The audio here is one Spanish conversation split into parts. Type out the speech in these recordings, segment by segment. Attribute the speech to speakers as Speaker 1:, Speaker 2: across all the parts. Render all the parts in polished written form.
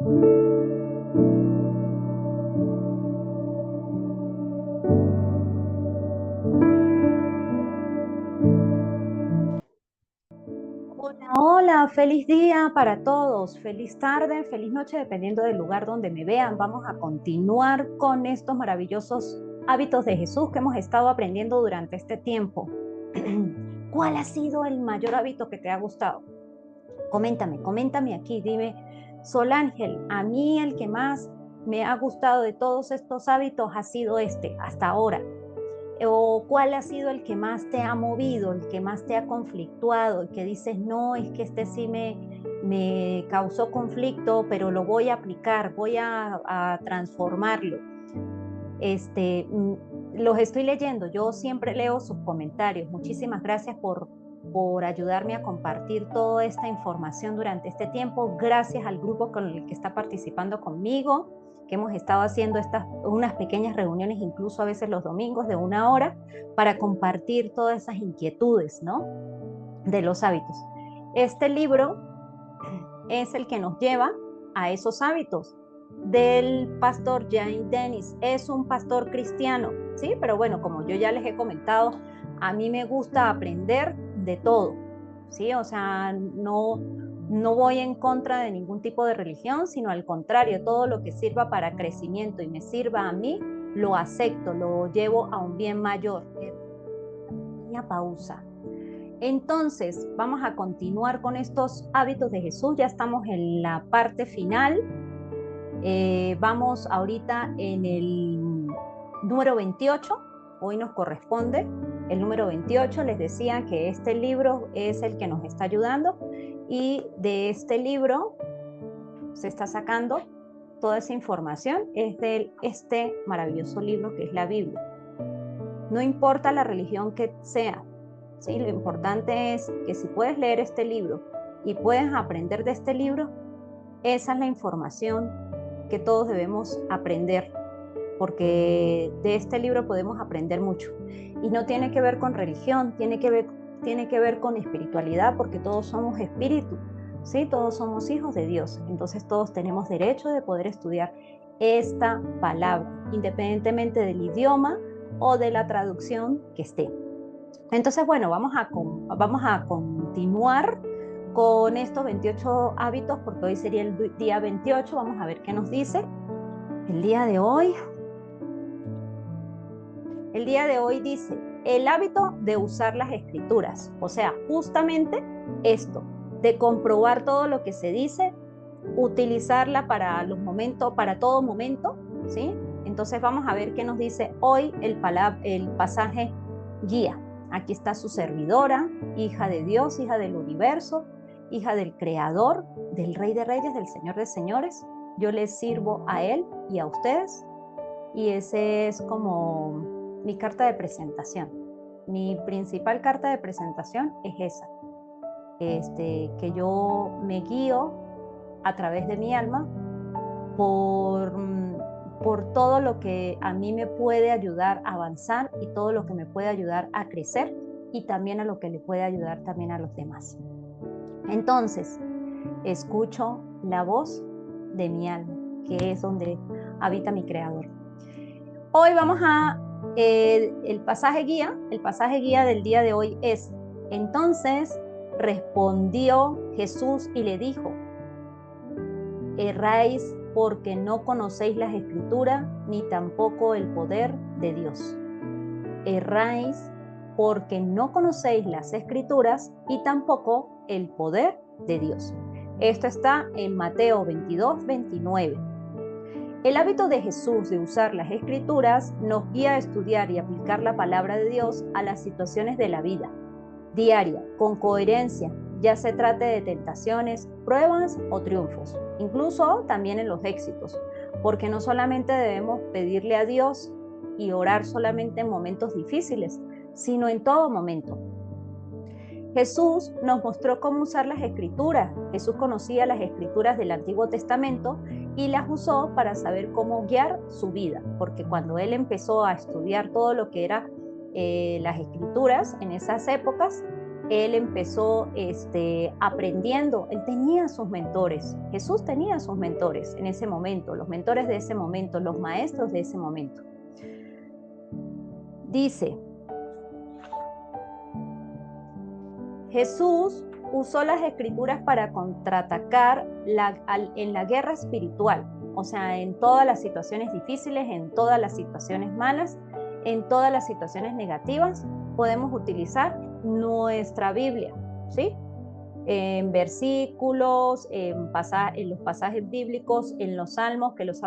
Speaker 1: Hola, hola, feliz día para todos, feliz tarde, feliz noche, dependiendo del lugar donde me vean. Vamos a continuar con estos maravillosos hábitos de Jesús que hemos estado aprendiendo durante este tiempo. ¿Cuál ha sido el mayor hábito que te ha gustado? Coméntame aquí, dime, Sol Ángel, a mí el que más me ha gustado de todos estos hábitos ha sido este, hasta ahora. ¿O cuál ha sido el que más te ha movido, el que más te ha conflictuado, el que dices, no, es que este sí me causó conflicto, pero lo voy a aplicar, voy a transformarlo? Los estoy leyendo, yo siempre leo sus comentarios. Muchísimas gracias por ayudarme a compartir toda esta información durante este tiempo. Gracias al grupo con el que está participando conmigo, que hemos estado haciendo unas pequeñas reuniones, incluso a veces los domingos de 1 hora, para compartir todas esas inquietudes, ¿no? De los hábitos. Este libro es el que nos lleva a esos hábitos del pastor James Dennis. Es un pastor cristiano, ¿sí? Pero bueno, como yo ya les he comentado, a mí me gusta aprender de todo, ¿sí? O sea, no voy en contra de ningún tipo de religión, sino al contrario, todo lo que sirva para crecimiento y me sirva a mí, lo acepto, lo llevo a un bien mayor. Pequeña pausa. Entonces, vamos a continuar con estos hábitos de Jesús. Ya estamos en la parte final. Vamos ahorita en el número 28. Hoy nos corresponde el número 28. Les decía que este libro es el que nos está ayudando y de este libro se está sacando toda esa información. Es de este maravilloso libro que es la Biblia. No importa la religión que sea, ¿sí? Lo importante es que si puedes leer este libro y puedes aprender de este libro, esa es la información que todos debemos aprender, porque de este libro podemos aprender mucho. Y no tiene que ver con religión, tiene que ver con espiritualidad, porque todos somos espíritu, ¿sí? Todos somos hijos de Dios. Entonces todos tenemos derecho de poder estudiar esta palabra, independientemente del idioma o de la traducción que esté. Entonces, bueno, vamos a continuar con estos 28 hábitos, porque hoy sería el día 28. Vamos a ver qué nos dice el día de hoy. El día de hoy dice, el hábito de usar las escrituras. O sea, justamente esto, de comprobar todo lo que se dice, utilizarla para los momentos, para todo momento, ¿sí? Entonces vamos a ver qué nos dice hoy el pasaje guía. Aquí está su servidora, hija de Dios, hija del universo, hija del Creador, del Rey de Reyes, del Señor de Señores. Yo les sirvo a Él y a ustedes. Y ese es como mi carta de presentación. Mi principal carta de presentación es esa, que yo me guío a través de mi alma por, por todo lo que a mí me puede ayudar a avanzar y todo lo que me puede ayudar a crecer y también a lo que le puede ayudar también a los demás. Entonces, escucho la voz de mi alma, que es donde habita mi creador. Hoy vamos a el pasaje guía del día de hoy es: entonces respondió Jesús y le dijo, erráis porque no conocéis las escrituras ni tampoco el poder de Dios. Erráis porque no conocéis las escrituras y tampoco el poder de Dios. Esto está en Mateo 22-29. El hábito de Jesús de usar las escrituras nos guía a estudiar y aplicar la palabra de Dios a las situaciones de la vida diaria, con coherencia, ya se trate de tentaciones, pruebas o triunfos, incluso también en los éxitos, porque no solamente debemos pedirle a Dios y orar solamente en momentos difíciles, sino en todo momento. Jesús nos mostró cómo usar las escrituras. Jesús conocía las escrituras del Antiguo Testamento y las usó para saber cómo guiar su vida, porque cuando él empezó a estudiar todo lo que era las escrituras en esas épocas, él empezó aprendiendo. Él tenía sus mentores. Jesús tenía sus mentores en ese momento, los mentores de ese momento, los maestros de ese momento. Dice, Jesús usó las escrituras para contraatacar en la guerra espiritual, o sea, en todas las situaciones difíciles, en todas las situaciones malas, en todas las situaciones negativas, podemos utilizar nuestra Biblia, ¿sí? En versículos, en los pasajes bíblicos, en los salmos, que los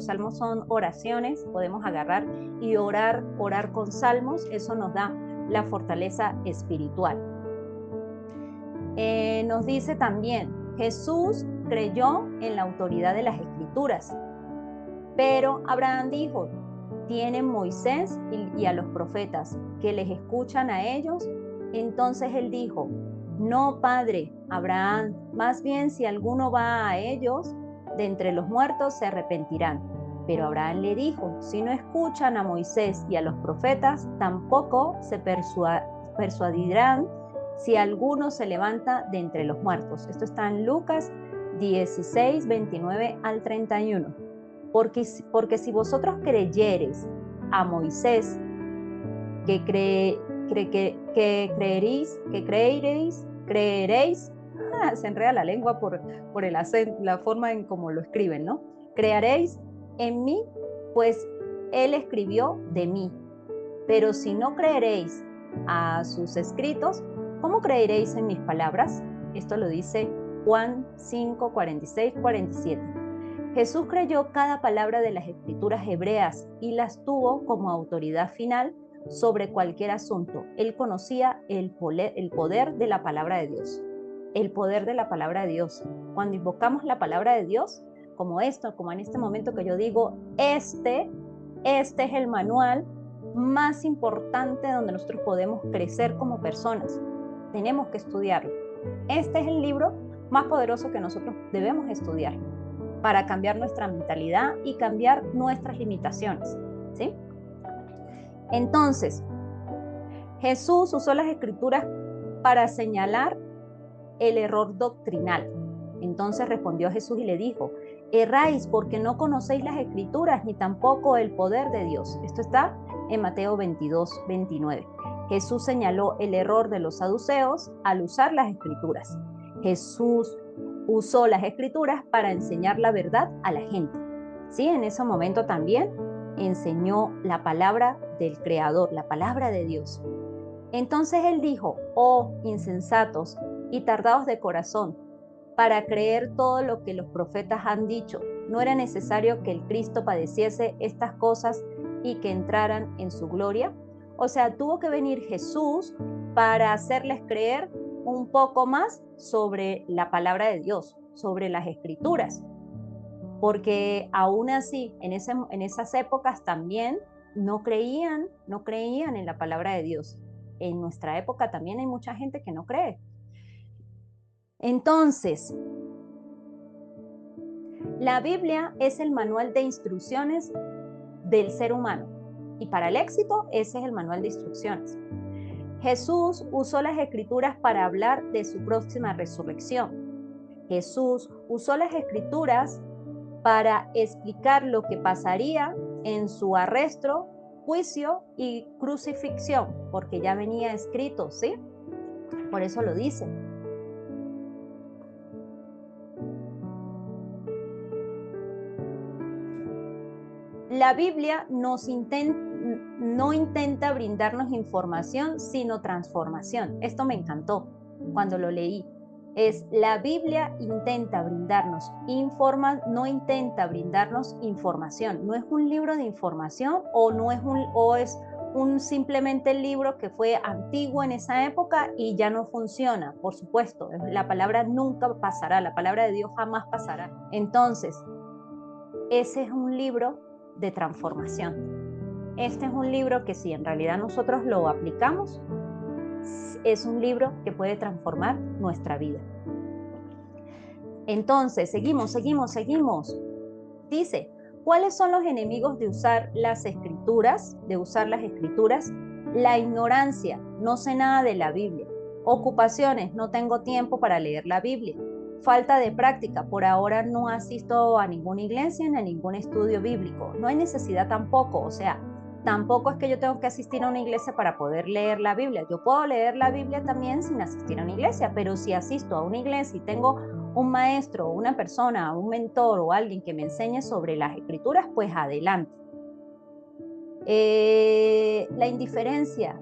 Speaker 1: salmos son oraciones, podemos agarrar y orar con salmos, eso nos da la fortaleza espiritual. Nos dice también, Jesús creyó en la autoridad de las escrituras, pero Abraham dijo, tienen Moisés y a los profetas que les escuchan a ellos. Entonces él dijo, no, padre Abraham, más bien si alguno va a ellos, de entre los muertos se arrepentirán. Pero Abraham le dijo, si no escuchan a Moisés y a los profetas, tampoco se persuadirán si alguno se levanta de entre los muertos. Esto está en Lucas 16, 29 al 31. Porque si vosotros creyereis a Moisés, creeréis, se enreda la lengua por el acento, la forma en cómo lo escriben, ¿no? Creeréis en mí, pues él escribió de mí. Pero si no creeréis a sus escritos, ¿cómo creeréis en mis palabras? Esto lo dice Juan 5, 46, 47. Jesús creyó cada palabra de las escrituras hebreas y las tuvo como autoridad final sobre cualquier asunto. Él conocía el poder de la palabra de Dios. El poder de la palabra de Dios. Cuando invocamos la palabra de Dios, como en este momento que yo digo, este es el manual más importante donde nosotros podemos crecer como personas. Tenemos que estudiarlo. Este es el libro más poderoso que nosotros debemos estudiar para cambiar nuestra mentalidad y cambiar nuestras limitaciones, ¿sí? Entonces, Jesús usó las escrituras para señalar el error doctrinal. Entonces respondió Jesús y le dijo, erráis porque no conocéis las escrituras ni tampoco el poder de Dios. Esto está en Mateo 22, 29. Jesús señaló el error de los saduceos al usar las escrituras. Jesús usó las escrituras para enseñar la verdad a la gente. Sí, en ese momento también enseñó la palabra del Creador, la palabra de Dios. Entonces él dijo, oh insensatos y tardados de corazón, para creer todo lo que los profetas han dicho. ¿No era necesario que el Cristo padeciese estas cosas y que entraran en su gloria? O sea, tuvo que venir Jesús para hacerles creer un poco más sobre la palabra de Dios, sobre las escrituras. Porque aún así, en esas épocas también no creían en la palabra de Dios. En nuestra época también hay mucha gente que no cree. Entonces, la Biblia es el manual de instrucciones del ser humano y para el éxito ese es el manual de instrucciones. Jesús usó las escrituras para hablar de su próxima resurrección. Jesús usó las escrituras para explicar lo que pasaría en su arresto, juicio y crucifixión, porque ya venía escrito, ¿sí? Por eso lo dice. La Biblia no intenta brindarnos información, sino transformación. Esto me encantó cuando lo leí. La Biblia intenta brindarnos no intenta brindarnos información. No es un libro de información o es simplemente el libro que fue antiguo en esa época y ya no funciona. Por supuesto, la palabra nunca pasará, la palabra de Dios jamás pasará. Entonces, ese es un libro de transformación. Este es un libro que si en realidad nosotros lo aplicamos, es un libro que puede transformar nuestra vida. Entonces, seguimos. Dice, ¿cuáles son los enemigos de usar las escrituras? La ignorancia, no sé nada de la Biblia. Ocupaciones, no tengo tiempo para leer la Biblia. Falta de práctica, por ahora no asisto a ninguna iglesia ni a ningún estudio bíblico. No hay necesidad tampoco, o sea, tampoco es que yo tengo que asistir a una iglesia para poder leer la Biblia. Yo puedo leer la Biblia también sin asistir a una iglesia, pero si asisto a una iglesia y tengo un maestro, una persona, un mentor o alguien que me enseñe sobre las escrituras, pues adelante. La indiferencia.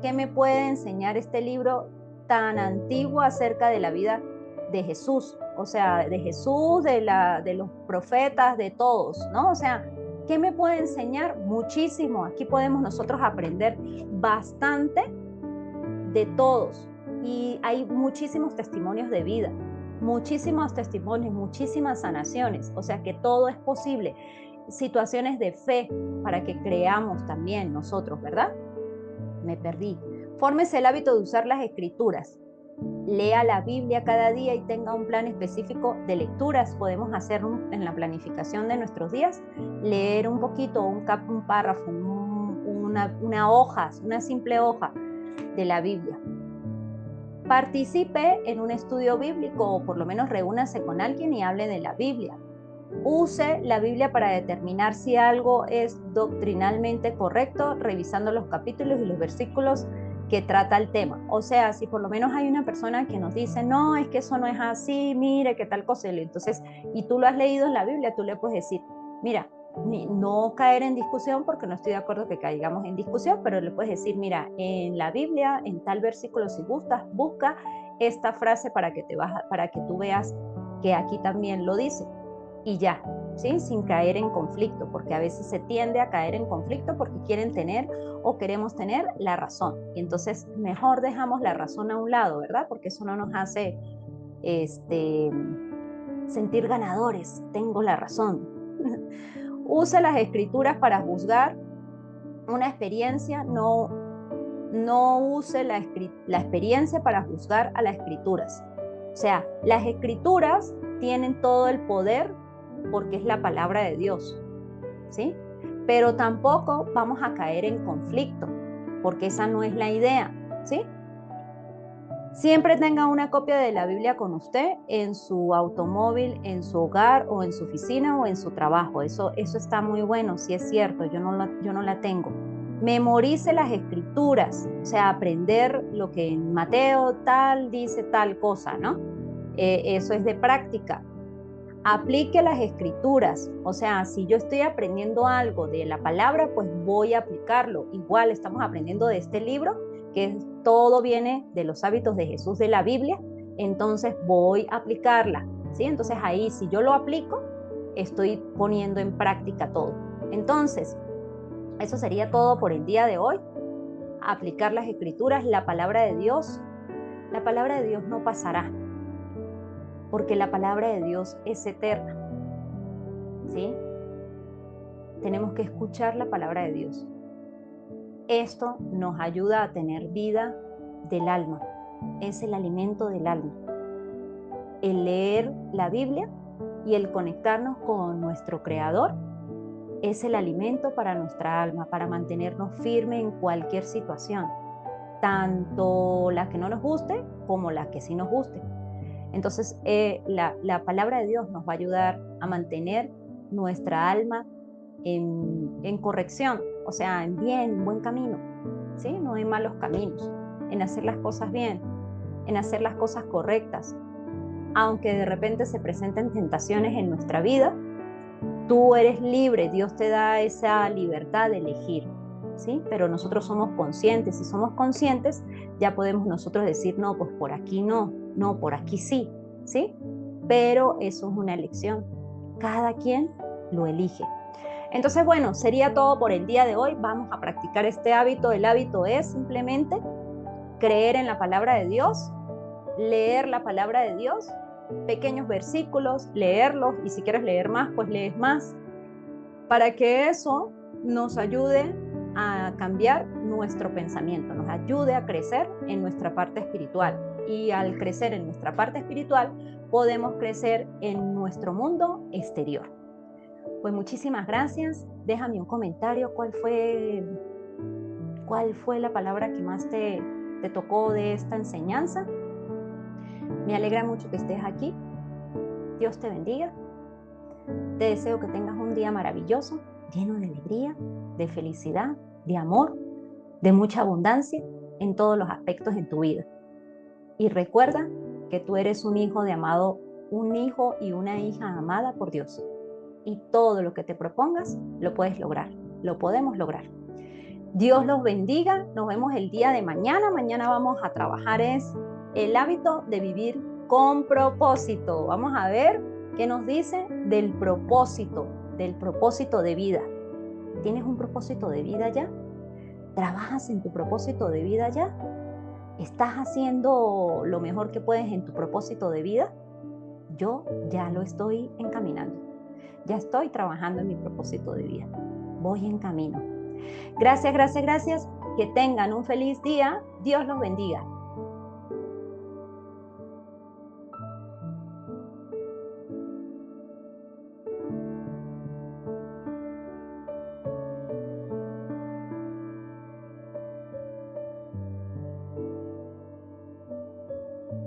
Speaker 1: ¿Qué me puede enseñar este libro tan antiguo acerca de la vida de Jesús? O sea, de Jesús, de los profetas, de todos, ¿no? O sea, ¿qué me puede enseñar? Muchísimo. Aquí podemos nosotros aprender bastante de todos. Y hay muchísimos testimonios de vida, muchísimos testimonios, muchísimas sanaciones. O sea, que todo es posible. Situaciones de fe para que creamos también nosotros, ¿verdad? Me perdí. Fórmese el hábito de usar las escrituras. Lea la Biblia cada día y tenga un plan específico de lecturas. Podemos hacer en la planificación de nuestros días, leer un poquito, un párrafo, una hoja, una simple hoja de la Biblia. Participe en un estudio bíblico o por lo menos reúnase con alguien y hable de la Biblia. Use la Biblia para determinar si algo es doctrinalmente correcto, revisando los capítulos y los versículos que trata el tema. O sea, si por lo menos hay una persona que nos dice, no, es que eso no es así, mire, qué tal cosa. Entonces, y tú lo has leído en la Biblia, tú le puedes decir, mira, no caer en discusión porque no estoy de acuerdo que caigamos en discusión, pero le puedes decir, mira, en la Biblia, en tal versículo, si gustas, busca esta frase para que tú veas que aquí también lo dice. Y ya, ¿sí? Sin caer en conflicto, porque a veces se tiende a caer en conflicto porque quieren tener o queremos tener la razón. Y entonces mejor dejamos la razón a un lado, ¿verdad? Porque eso no nos hace sentir ganadores. Tengo la razón. Use las escrituras para juzgar una experiencia, no use la experiencia para juzgar a las escrituras. O sea, las escrituras tienen todo el poder porque es la palabra de Dios, ¿sí? Pero tampoco vamos a caer en conflicto, porque esa no es la idea, ¿sí? Siempre tenga una copia de la Biblia con usted en su automóvil, en su hogar o en su oficina o en su trabajo. Eso está muy bueno, sí es cierto, yo no la tengo. Memorice las escrituras, o sea, aprender lo que en Mateo tal dice tal cosa, ¿no? Eso es de práctica. Aplique las escrituras, o sea, si yo estoy aprendiendo algo de la palabra, pues voy a aplicarlo. Igual estamos aprendiendo de este libro, que todo viene de los hábitos de Jesús de la Biblia, entonces voy a aplicarla, ¿sí? Entonces ahí, si yo lo aplico, estoy poniendo en práctica todo. Entonces, eso sería todo por el día de hoy. Aplicar las escrituras, la palabra de Dios no pasará, porque la palabra de Dios es eterna, ¿sí? Tenemos que escuchar la palabra de Dios. Esto nos ayuda a tener vida del alma, es el alimento del alma. El leer la Biblia y el conectarnos con nuestro Creador es el alimento para nuestra alma, para mantenernos firmes en cualquier situación, tanto la que no nos guste como la que sí nos guste. Entonces, la palabra de Dios nos va a ayudar a mantener nuestra alma en corrección, o sea, en buen camino, ¿sí? No en malos caminos, en hacer las cosas bien, en hacer las cosas correctas. Aunque de repente se presenten tentaciones en nuestra vida, tú eres libre, Dios te da esa libertad de elegir, ¿sí? Pero nosotros somos conscientes, si somos conscientes, ya podemos nosotros decir, no, pues por aquí no, por aquí sí, ¿sí? Pero eso es una elección, cada quien lo elige. Entonces, bueno, sería todo por el día de hoy. Vamos a practicar este hábito. El hábito es simplemente creer en la palabra de Dios, leer la palabra de Dios, pequeños versículos, leerlos, y si quieres leer más, pues lees más, para que eso nos ayude a cambiar nuestro pensamiento, nos ayude a crecer en nuestra parte espiritual. Y al crecer en nuestra parte espiritual, podemos crecer en nuestro mundo exterior. Pues muchísimas gracias. Déjame un comentario. ¿Cuál fue la palabra que más te te tocó de esta enseñanza. Me alegra mucho que estés aquí. Dios te bendiga. Te deseo que tengas un día maravilloso, lleno de alegría, de felicidad, de amor, de mucha abundancia en todos los aspectos en tu vida. Y recuerda que tú eres un hijo un hijo y una hija amada por Dios. Y todo lo que te propongas lo puedes lograr, lo podemos lograr. Dios los bendiga. Nos vemos el día de mañana. Mañana vamos a trabajar el hábito de vivir con propósito. Vamos a ver qué nos dice del propósito de vida. ¿Tienes un propósito de vida ya? ¿Trabajas en tu propósito de vida ya? ¿Estás haciendo lo mejor que puedes en tu propósito de vida? Yo ya lo estoy encaminando. Ya estoy trabajando en mi propósito de vida. Voy en camino. Gracias, gracias, gracias. Que tengan un feliz día. Dios los bendiga.